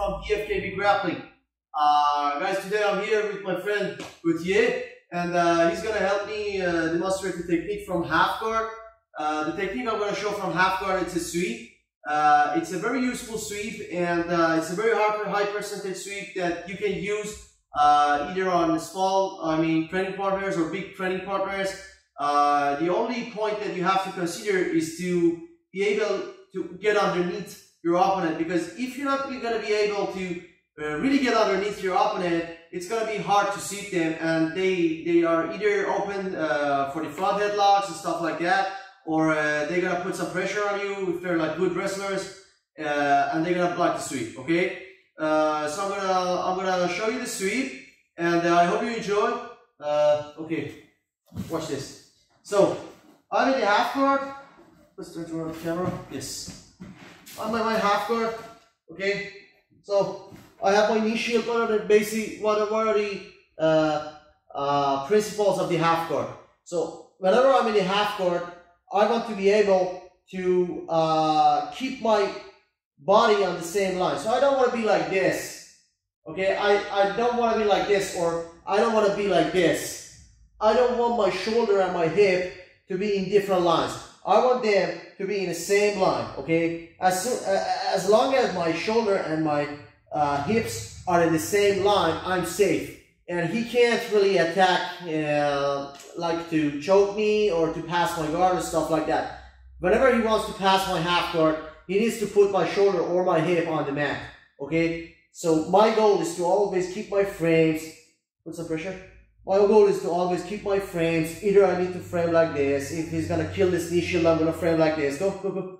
from PFKB Grappling. Guys, today I'm here with my friend Gauthier, and he's going to help me demonstrate the technique from half guard. The technique I'm going to show from half guard, it's a sweep. It's a very useful sweep, and it's a very high percentage sweep that you can use either on small, training partners or big training partners. The only point that you have to consider is to be able to get underneath your opponent, because if you're not going to be able to really get underneath your opponent, it's going to be hard to sweep them, and they are either open for the front headlocks and stuff like that, or they're going to put some pressure on you if they're like good wrestlers, and they're going to block the sweep. Okay, so I'm gonna show you the sweep, and I hope you enjoy. Okay, watch this. So I'm in the half guard. Let's turn around the camera. Yes, I'm in my half guard. Okay, so I have my knee shield. What are the basic? What are the principles of the half guard? So whenever I'm in the half guard, I want to be able to keep my body on the same line. So I don't want to be like this. Okay, I don't want to be like this, or I don't want to be like this. I don't want my shoulder and my hip to be in different lines. I want them to be in the same line. Okay, as long as my shoulder and my hips are in the same line, I'm safe. And he can't really attack, like to choke me or to pass my guard and stuff like that. Whenever he wants to pass my half guard, he needs to put my shoulder or my hip on the mat. Okay, so my goal is to always keep my frames. Put some pressure. My goal is to always keep my frames. Either I need to frame like this. If he's gonna kill this knee shield, I'm gonna frame like this. Go.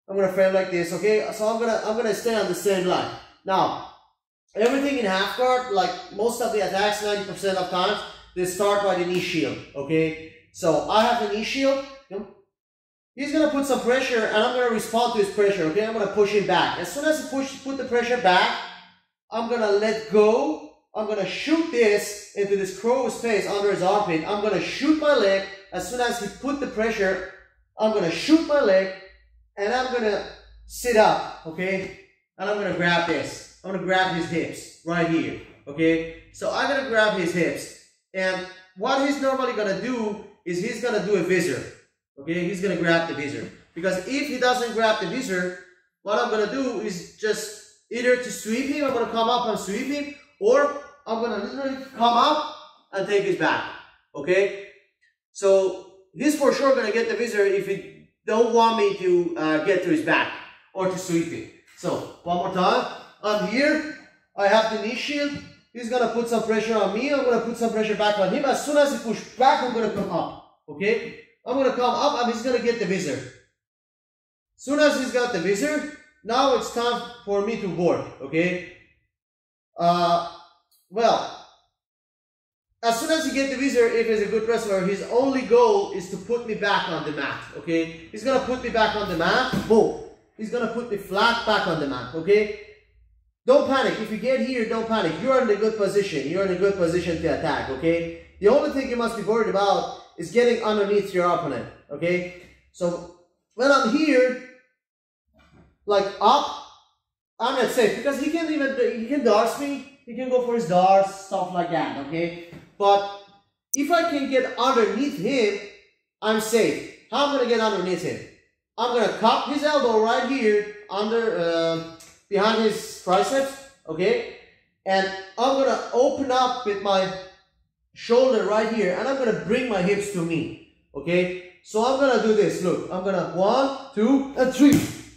I'm gonna frame like this. Okay, so I'm gonna stay on the same line. Now, everything in half guard, like most of the attacks, 90% of times, they start by the knee shield. Okay, so I have the knee shield. He's gonna put some pressure, and I'm gonna respond to his pressure. Okay, I'm gonna push him back. As soon as he put the pressure back, I'm gonna let go. I'm gonna shoot this into this crow's face under his armpit. I'm gonna shoot my leg. As soon as he put the pressure, I'm gonna shoot my leg, and I'm gonna sit up. Okay, and I'm gonna grab this. I'm gonna grab his hips right here. Okay, so I'm gonna grab his hips, and what he's normally gonna do is he's gonna do a visor. Okay, he's gonna grab the visor, because if he doesn't grab the visor, what I'm gonna do is just either to sweep him, I'm gonna come up and sweep him, or I'm gonna literally come up and take his back. Okay, so he's for sure gonna get the visor if he don't want me to get to his back or to sweep him. So one more time. I'm here, I have the knee shield, he's gonna put some pressure on me, I'm gonna put some pressure back on him. As soon as he pushes back, I'm gonna come up. Okay, I'm gonna come up, and he's gonna get the visor. As soon as he's got the visor, now it's time for me to board. Okay, well, as soon as you get the visor, if he's a good wrestler, his only goal is to put me back on the mat. Okay, he's gonna put me back on the mat. Boom, he's gonna put me flat back on the mat. Okay, don't panic. If you get here, don't panic. You're in a good position. You're in a good position to attack. Okay, the only thing you must be worried about is getting underneath your opponent. Okay, so when I'm here, like up, I'm not safe, because he can darts me. He can go for his darts, stuff like that. Okay, but if I can get underneath him, I'm safe. How am I gonna get underneath him? I'm gonna cup his elbow right here under behind his triceps. Okay, and I'm gonna open up with my shoulder right here, and I'm gonna bring my hips to me. Okay, so I'm gonna do this. Look, I'm gonna 1, 2, and 3.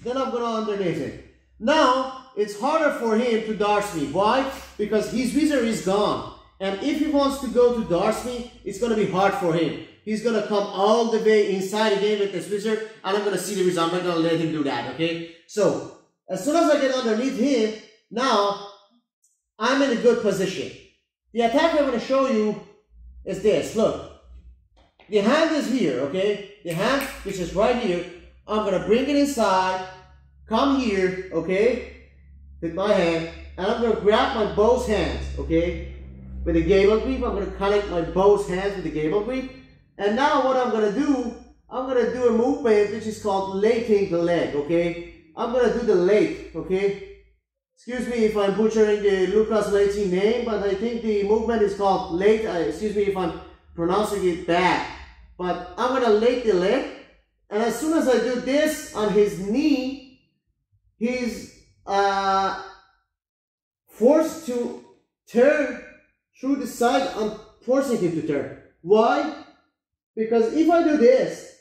Then I'm gonna underneath him. Now it's harder for him to darts me. Why? Because his visor is gone, and if he wants to go to darts me, it's gonna be hard for him. He's gonna come all the way inside again with this visor, and I'm gonna see the visor. I'm not gonna let him do that. Okay, so as soon as I get underneath him, now I'm in a good position. The attack I'm gonna show you is this. Look, the hand is here. Okay, the hand, which is right here, I'm gonna bring it inside, come here, okay, with my hand, and I'm gonna grab my both hands, okay, with the gable grip. I'm gonna connect my both hands with the gable grip, and now what I'm gonna do a movement which is called lating the leg. Okay, I'm gonna do the late. Okay, excuse me if I'm butchering the Lucas Leite name, but I think the movement is called Leite. Excuse me if I'm pronouncing it bad. But I'm going to Leite the leg. And as soon as I do this on his knee, he's forced to turn through the side. I'm forcing him to turn. Why? Because if I do this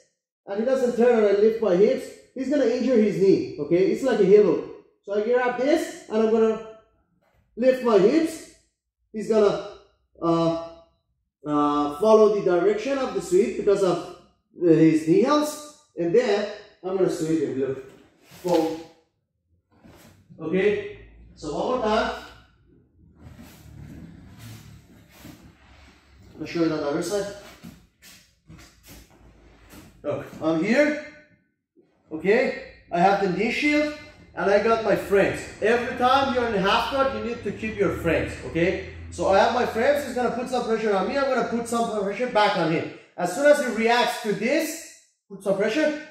and he doesn't turn and I lift my hips, he's going to injure his knee. Okay, it's like a heel hook. So I grab this and I'm going to lift my hips. He's going to follow the direction of the sweep because of his knee health. And then I'm going to sweep him. Look. Boom. Okay. So one more time. I'm going to show you on the other side. Look, I'm here. Okay. I have the knee shield and I got my frames. Every time you're in the half guard, you need to keep your frames. Okay. So I have my frames. He's going to put some pressure on me. I'm going to put some pressure back on him. As soon as he reacts to this, put some pressure,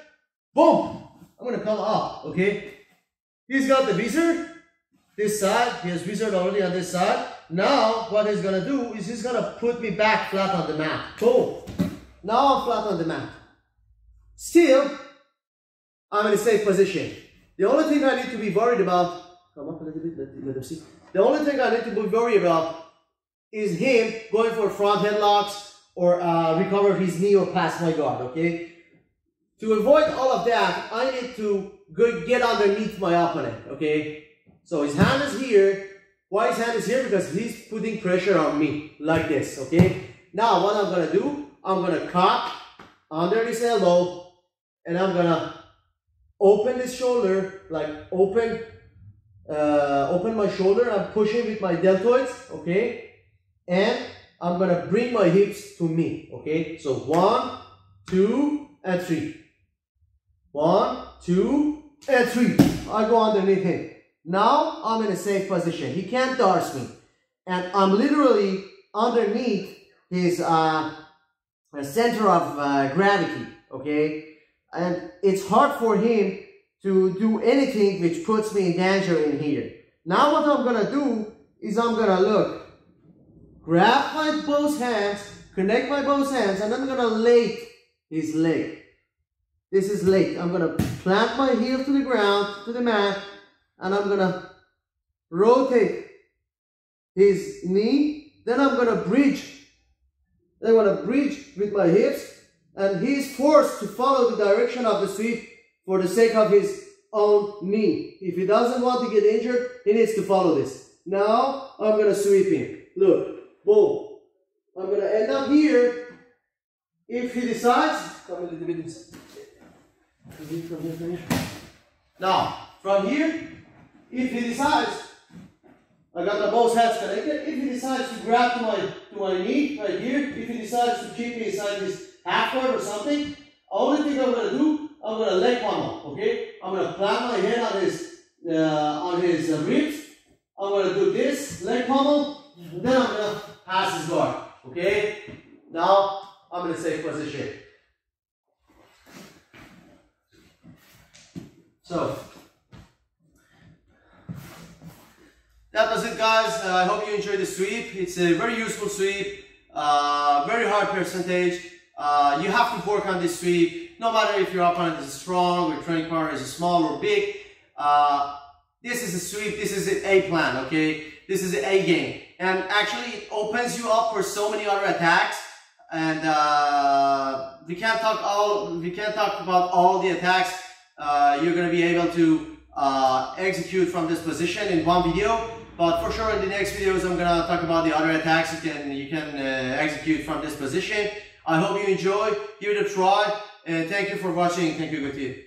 boom, I'm going to come up, okay? He's got the visor, this side, he has visor already on this side. Now, what he's going to do is he's going to put me back flat on the mat. Boom. Now I'm flat on the mat. Still, I'm in a safe position. The only thing I need to be worried about, come up a little bit, let them see. The only thing I need to be worried about is him going for front headlocks or recover his knee or pass my guard, okay? To avoid all of that, I need to get underneath my opponent, okay? So his hand is here. Why his hand is here? Because he's putting pressure on me, like this, okay? Now what I'm gonna do, I'm gonna cock under this elbow, and I'm gonna open this shoulder, like open my shoulder, I'm pushing with my deltoids, okay? And I'm gonna bring my hips to me, okay? So 1, 2, and 3. 1, 2, and 3. I go underneath him. Now I'm in a safe position. He can't darce me. And I'm literally underneath his center of gravity, okay? And it's hard for him to do anything which puts me in danger in here. Now what I'm gonna do is I'm gonna look, grab my both hands, connect my both hands, and I'm gonna lay his leg. This is leg. I'm gonna plant my heel to the ground, to the mat, and I'm gonna rotate his knee. Then I'm gonna bridge. I'm gonna bridge with my hips, and he's forced to follow the direction of the sweep for the sake of his own knee. If he doesn't want to get injured, he needs to follow this. Now I'm gonna sweep him. Look, boom. I'm gonna end up here. If he decides, come a little bit inside. From here. Now, from here, if he decides, I got the both hands connected. If he decides to grab to my knee right here, if he decides to keep me inside this half guard or something, only thing I'm gonna do, I'm gonna leg pummel. Okay, I'm gonna plant my head on his ribs. I'm gonna do this leg pummel, and then I'm gonna pass his guard. Okay, now I'm in a safe position. So that was it, guys. I hope you enjoyed the sweep. It's a very useful sweep, very hard percentage. You have to work on this sweep, no matter if your opponent is strong or training partner is small or big. This is a sweep, this is an A plan, okay? This is an A game. And actually it opens you up for so many other attacks. And we can't talk about all the attacks you're going to be able to execute from this position in one video, but for sure in the next videos I'm going to talk about the other attacks you can execute from this position. I hope you enjoy, give it a try, and thank you for watching. Thank you, good to you.